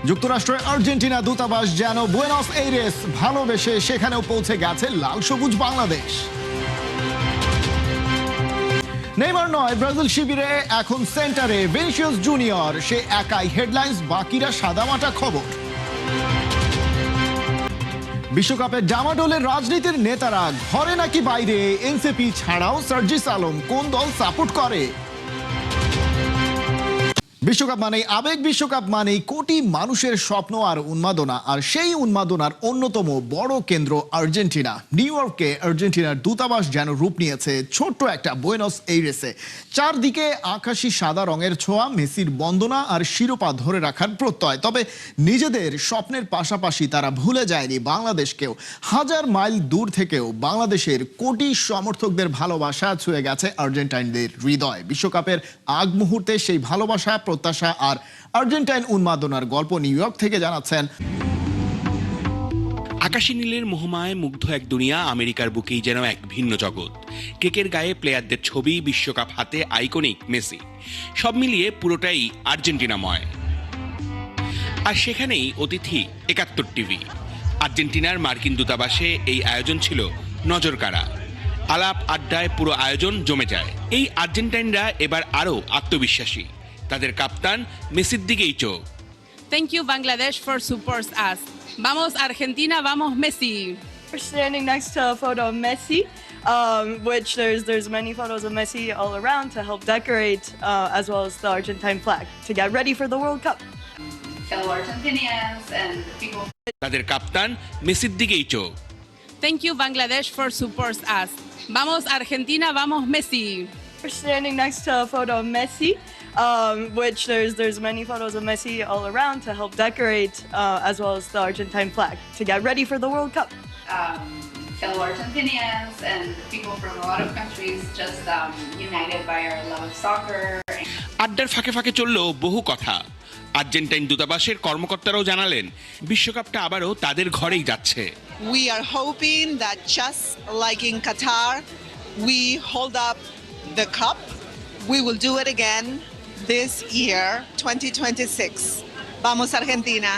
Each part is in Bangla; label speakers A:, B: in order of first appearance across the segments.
A: যুক্তরাষ্ট্রের আর্জেন্টিনা দূতাবাস যেন বুয়েনোস এইরেস ভালোবেসে সেখানেও পৌঁছে গেছে লাল সবুজ বাংলাদেশ। নেইমার নয়, ব্রাজিল শিবিরে এখন সেন্টারে ভিনিসিয়াস জুনিয়র, সে একাই হেডলাইন্স, বাকিরা সাদামাটা খবর। বিশ্বকাপে ডামাডোলের রাজনীতির নেতারা ঘরে নাকি বাইরে, এনসিপি ছাড়াও সার্জিস আলম কোন দল সাপোর্ট করে? বিশ্বকাপ মানেই আবেগ, বিশ্বকাপ মানেই কোটি মানুষের স্বপ্ন আর উন্মাদনা, আর সেই উন্মাদনার অন্যতম বড় কেন্দ্র আর্জেন্টিনা। নিউ ইয়র্কে আর্জেন্টিনার দূতাবাস যেন রূপ নিয়েছে ছোট্ট একটা বুয়েনোস এইরেসে। চারদিকে আকাশি সাদা রঙের ছোঁয়া, মেসির বন্দনা আর শিরোপা ধরে রাখার প্রত্যয়। তবে নিজেদের স্বপ্নের পাশাপাশি তারা ভুলে যায়নি বাংলাদেশকেও। হাজার মাইল দূর থেকেও বাংলাদেশের কোটি সমর্থকদের ভালোবাসা ছুঁয়ে গেছে আর্জেন্টাইনদের হৃদয়। বিশ্বকাপের আগ মুহূর্তে সেই ভালোবাসা, প্রত্যাশা আর আর্জেন্টাইন উন্মাদনার গল্প নিউ ইয়র্ক থেকে জানাচ্ছেন।
B: আকাশী নীলের মোহমায় মুগ্ধ এক দুনিয়া, আমেরিকার বুকেই যেন এক ভিন্ন জগৎ। কেকের গায়ে প্লেয়ারদের ছবি, বিশ্বকাপ হাতে আইকনিক মেসি, সব মিলিয়ে পুরোটাই আর্জেন্টিনাময়। আর সেখানেই অতিথি ৭১ টিভি। আর্জেন্টিনার মার্কিন দূতাবাসে এই আয়োজন ছিল নজরকাড়া। আলাপ আড্ডায় পুরো আয়োজন জমে যায়। এই আর্জেন্টাইনরা এবার আরও আত্মবিশ্বাসী। তাদের কাপ্তান মেসির দিকেই চোখ।
C: Thank you, Bangladesh, for supporting us. Vamos Argentina, vamos Messi.
D: We're standing next to a photo of Messi, which there's many photos of Messi all around to help decorate, as well as the Argentine flag to get ready for the World Cup.
E: Fellow Argentinians and people.
B: তাদের কাপ্তান মেসির দিকেই চোখ।
C: Thank you, Bangladesh, for supporting us. Vamos Argentina, vamos Messi.
D: We're standing next to a photo of Messi, which there's many photos of Messi all around to help decorate, as well as the Argentine flag to get ready for the World Cup.
E: Fellow Argentinians and people from a lot of countries just united by our love of soccer.
B: আড্ডার ফাঁকে ফাঁকে চলল বহু কথা। আর্জেন্টাইন দূতাবাসের কর্মকর্তারাও জানালেন বিশ্বকাপটা আবারও তাদের ঘরেই যাচ্ছে।
F: We are hoping that just like in Qatar, we hold up the cup. We will do it again this year, 2026. Vamos Argentina.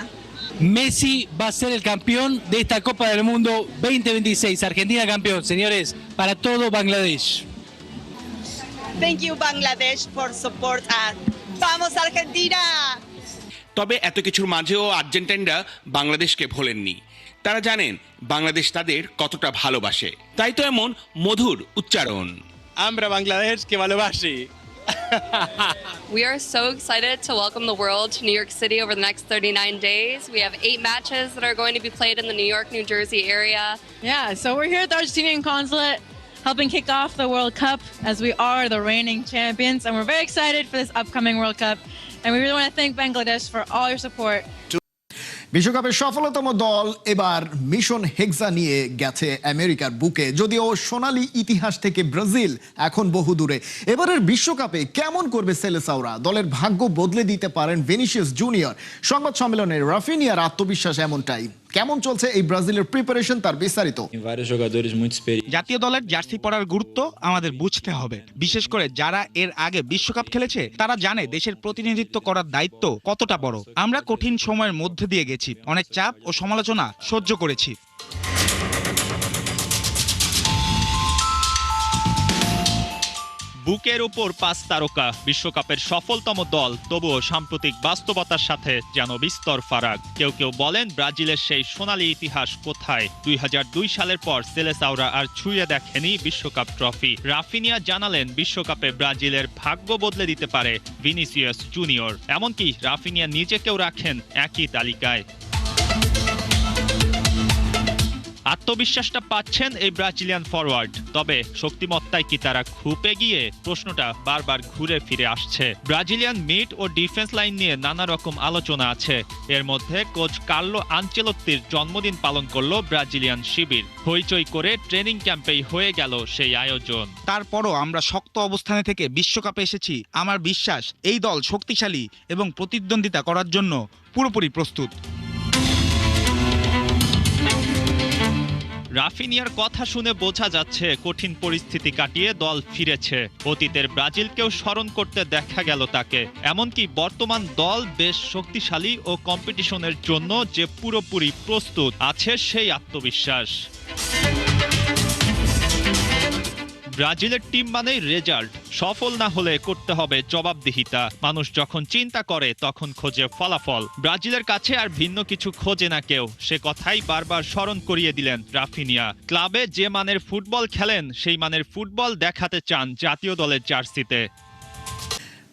G: Messi va a ser el campeón de esta Copa del Mundo 2026. Argentina campeón, señores, para todo Bangladesh.
F: Thank you Bangladesh for support us. Vamos Argentina.
B: তবে এত কিছুর মাঝেও আর্জেন্টাইনরা বাংলাদেশকে ভোলেননি। তারা জানেন বাংলাদেশ তাদের কতটা ভালোবাসে, তাই তো এমন মধুর উচ্চারণ।
G: আমরা বাংলাদেশ কে ভালোবাসি।
H: We are so excited to welcome the world to New York City over the next 39 days. We have 8 matches that are going to be played in the New York, New Jersey area.
I: Yeah, so we're here at the Argentinian consulate helping kick off the World Cup as we are the reigning champions, and we're very excited for this upcoming World Cup, and we really want to thank Bangladesh for all your support.
A: বিশ্বকাপের সফলতম দল এবার মিশন হেক্সা নিয়ে গেছে আমেরিকার বুকে। যদিও সোনালী ইতিহাস থেকে ব্রাজিল এখন বহু দূরে। এবারের বিশ্বকাপে কেমন করবে সেলেসাওরা? দলের ভাগ্য বদলে দিতে পারেন ভিনিসিয়াস জুনিয়র। সংবাদ সম্মেলনে রাফিনিয়ার আত্মবিশ্বাস এমনটাই। কেমন চলছে এই ব্রাজিলের প্রিপারেশন, তার বিস্তারিত।
J: জাতীয় দলের জার্সি পরার গুরুত্ব আমাদের বুঝতে হবে। বিশেষ করে যারা এর আগে বিশ্বকাপ খেলেছে তারা জানে দেশের প্রতিনিধিত্ব করার দায়িত্ব কতটা বড়। আমরা কঠিন সময়ের মধ্যে দিয়ে গেছি, অনেক চাপ ও সমালোচনা সহ্য করেছি।
K: বুকের উপর ৫ তারকা, বিশ্বকাপের সফলতম দল, তবুও সাম্প্রতিক বাস্তবতার সাথে যেন বিস্তর ফারাক। কেউ কেউ বলেন ব্রাজিলের সেই সোনালী ইতিহাস কোথায়? ২০০২ সালের পর সেলেসাওরা আর ছুঁয়ে দেখেনি বিশ্বকাপ ট্রফি। রাফিনিয়া জানালেন বিশ্বকাপে ব্রাজিলের ভাগ্য বদলে দিতে পারে ভিনিসিয়াস জুনিয়র। এমনকি রাফিনিয়া নিজেকেও রাখেন একই তালিকায়। আত্মবিশ্বাসটা পাচ্ছেন এই ব্রাজিলিয়ান ফরওয়ার্ড, তবে শক্তিমত্তায় কি তারা খুপে গিয়ে? প্রশ্নটা বারবার ঘুরে ফিরে আসছে। ব্রাজিলিয়ান মিড ও ডিফেন্স লাইন নিয়ে নানা রকম আলোচনা আছে। এর মধ্যে কোচ কার্লো আনচেলত্তির জন্মদিন পালন করলো ব্রাজিলিয়ান শিবির। হইচই করে ট্রেনিং ক্যাম্পেই হয়ে গেল সেই আয়োজন।
J: তারপরও আমরা শক্ত অবস্থানে থেকে বিশ্বকাপে এসেছি। আমার বিশ্বাস এই দল শক্তিশালী এবং প্রতিদ্বন্দ্বিতা করার জন্য পুরোপুরি প্রস্তুত।
K: রাফিনিয়ার কথা শুনে বোঝা যাচ্ছে কঠিন পরিস্থিতি কাটিয়ে দল ফিরেছে। অতীতের ব্রাজিলকেও স্মরণ করতে দেখা গেল তাকে। এমনকি বর্তমান দল বেশ শক্তিশালী ও কম্পিটিশনের জন্য যে পুরোপুরি প্রস্তুত আছে সেই আত্মবিশ্বাস। ব্রাজিলের টিম মানেই রেজাল্ট, সফল না হলে করতে হবে জবাবদিহিতা। মানুষ যখন চিন্তা করে তখন খোঁজে ফলাফল। ব্রাজিলের কাছে আর ভিন্ন কিছু খোঁজে না কেউ, সে কথাই বারবার স্মরণ করিয়ে দিলেন রাফিনিয়া। ক্লাবে যে মানের ফুটবল খেলেন সেই মানের ফুটবল দেখাতে চান জাতীয় দলের জার্সিতে।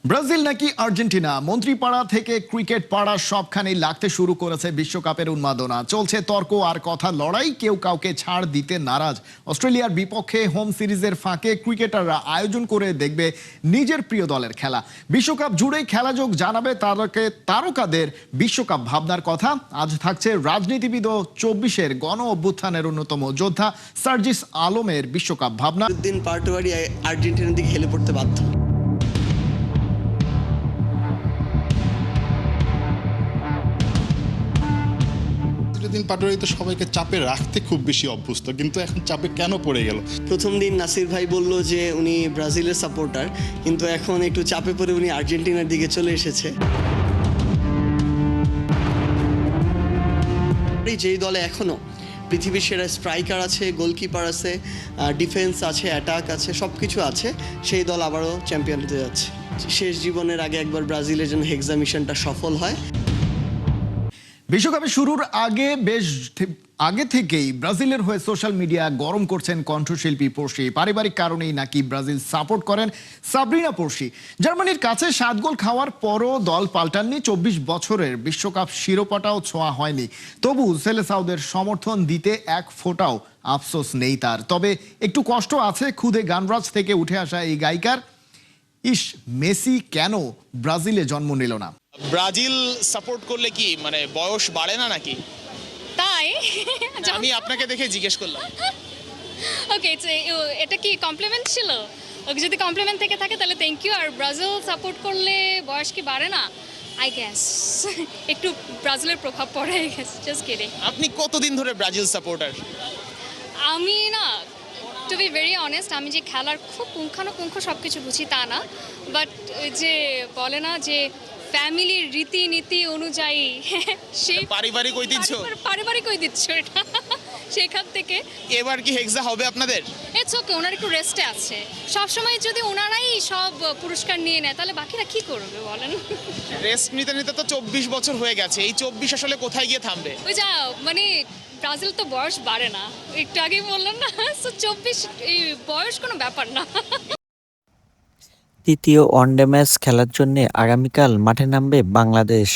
A: ব্রাজিল নাকি আর্জেন্টিনা, মন্ত্রীপাড়া থেকে ক্রিকেট পাড়া সবখানেই লাগতে শুরু করেছে বিশ্বকাপের উন্মাদনা। চলছে তর্ক আর কথা লড়াই, কেউ কাউকে ছাড় দিতে নারাজ। অস্ট্রেলিয়ার বিপক্ষে হোম সিরিজের ফাঁকে ক্রিকেটাররা আয়োজন করে দেখবে নিজের প্রিয় দলের খেলা। বিশ্বকাপ জুড়েই খেলাযোগ জানাবে তারকাদের বিশ্বকাপ ভাবনার কথা। আজ থাকছে রাজনীতিবিদ ও 24-এর গণ অভ্যুত্থানের অন্যতম যোদ্ধা সার্জিস আলমের বিশ্বকাপ ভাবনা।
L: দিন পার্টোয়ারি আর্জেন্টিনার দিকে হেলে পড়তে বাধ্য।
M: দিন পাটোয়ারি তো সবাইকে চাপে রাখতে খুব বেশি অভ্যস্ত, কিন্তু এখন চাপে কেন পড়ে গেল?
L: প্রথম দিন নাসির ভাই বলল যে উনি ব্রাজিলের সাপোর্টার, কিন্তু এখন একটু চাপে পড়ে উনি আর্জেন্টিনার দিকে চলে এসেছে। যেই দলে এখনো পৃথিবীর সেরা স্ট্রাইকার আছে, গোলকিপার আছে, ডিফেন্স আছে, অ্যাটাক আছে, সব কিছু আছে, সেই দল আবারও চ্যাম্পিয়ন হতে যাচ্ছে। শেষ জীবনের আগে একবার ব্রাজিলের জন্য হেক্সা মিশনটা সফল হয়।
A: বিশ্বকাপের শুরুর আগে থেকেই ব্রাজিলের হয়ে সোশ্যাল মিডিয়া গরম করছেন কণ্ঠশিল্পী পড়শি। পারিবারিক কারণেই নাকি ব্রাজিল সাপোর্ট করেন সাবরিনা পড়শি। জার্মানির কাছে 7 গোল খাওয়ার পরও দল পাল্টাননি। 24 বছরের বিশ্বকাপ শিরোপাটাও ছোঁয়া হয়নি। তবু সেলেসাউদের সমর্থন দিতে এক ফোঁটাও আফসোস নেই তার। তবে একটু কষ্ট আছে খুদে গানরাজ থেকে উঠে আসা এই গায়িকার। মেসি কেন ব্রাজিলে জন্ম নিল না?
N: ব্রাজিল সাপোর্ট করলে কি মানে বয়স বাড়ে না নাকি?
O: তাই
N: আমি আপনাকে দেখে জিজ্ঞেস করলাম।
O: ওকে, এটা কি কমপ্লিমেন্ট ছিল? ওকে, যদি কমপ্লিমেন্ট থেকে থাকে তাহলে থ্যাংক ইউ। আর ব্রাজিল সাপোর্ট করলে বয়স কি বাড়ে না? আই গেস একটু ব্রাজিলের প্রভাব পড়ে, আই গেস। Just kidding.
N: আপনি কতদিন ধরে ব্রাজিল সাপোর্টার?
O: আমি না, টু বি ভেরি অনেস্ট, আমি যে খেলার খুব পুঙ্খানুপুঙ্খ সব কিছু বুঝি তা না, বাট যে বলে না যে ফ্যামিলির রীতিনীতি অনুযায়ী সেই
N: পারিবারিক
O: ঐতিহ্য এটা, সেখান থেকে।
N: এবার কি হেক্সা হবে আপনাদের?
O: ইটস ওকে, ওনার একটু রেস্টে আছে। সবসময় যদি ওনারাই সব পুরস্কার নিয়ে নেয় তাহলে বাকিরা কি করবে বলেন?
N: রেস্ট নিতে নিতে তো 24 বছর হয়ে গেছে। এই 24 আসলে কোথায় গিয়ে থামবে?
O: ওই যা মানে ব্রাজিল তো বয়স বাড়ে না, একটু আগেই বললাম না। সো 24 এই বয়স কোনো ব্যাপার না।
P: তৃতীয় ওয়ানডে ম্যাচ খেলার জন্য আগামীকাল মাঠে নামবে বাংলাদেশ।